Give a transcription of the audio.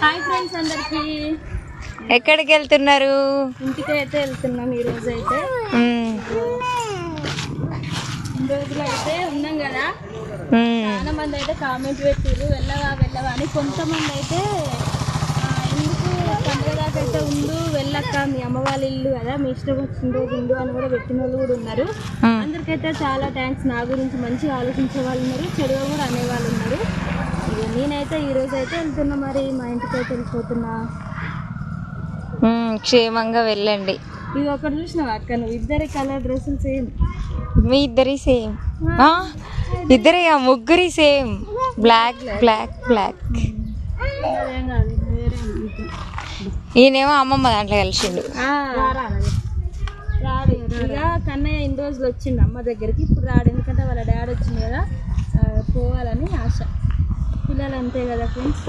Hi friends అందరికి. ఎక్కడికి వెళ్తున్నారు? ఇంటికి అయితే వెళ్తున్నాం. ఈ రోజు అయితే రోజులు అయితే ఉన్నాం కదా. చాలా మంది అయితే కామెంట్ పెట్టారు వెళ్ళవా అని. కొంతమంది అయితే ఎందుకు పండుగ దాకా అయితే ఉండు వెళ్ళక్క, మీ అమ్మ వాళ్ళ ఇల్లు కదా, మీ ఇష్టం వచ్చిన రోజు ఉండు అని కూడా పెట్టిన వాళ్ళు కూడా ఉన్నారు. అందరికైతే చాలా థ్యాంక్స్. నా గురించి మంచిగా ఆలోచించే వాళ్ళు ఉన్నారు, చెడుగా కూడా అనేవాళ్ళు ఉన్నారు. ఇక నేనైతే ఈ రోజు అయితే వెళ్తున్నా, మరి మా ఇంటికి అయితే వెళ్ళిపోతున్నా. క్షేమంగా వెళ్ళండి. ఇది ఒకటి చూసినావు అక్క, నువ్వు ఇద్దరి కలర్ డ్రెస్సులు సేమ్. మీ ఇద్దరి సేమ్? ఇద్దరి ముగ్గురి సేమ్, బ్లాక్ బ్లాక్ బ్లాక్. ఈయనేమో అమ్మమ్మ దాంట్లో కలిసిండు. రాడు ఇక కన్నయ్య ఇన్ని రోజులు వచ్చిండు అమ్మ దగ్గరికి, ఇప్పుడు రాడు. ఎందుకంటే వాళ్ళ డాడీ వచ్చింది కదా, పోవాలని ఆశ. పిల్లలు అంతే కదా ఫ్రెండ్స్.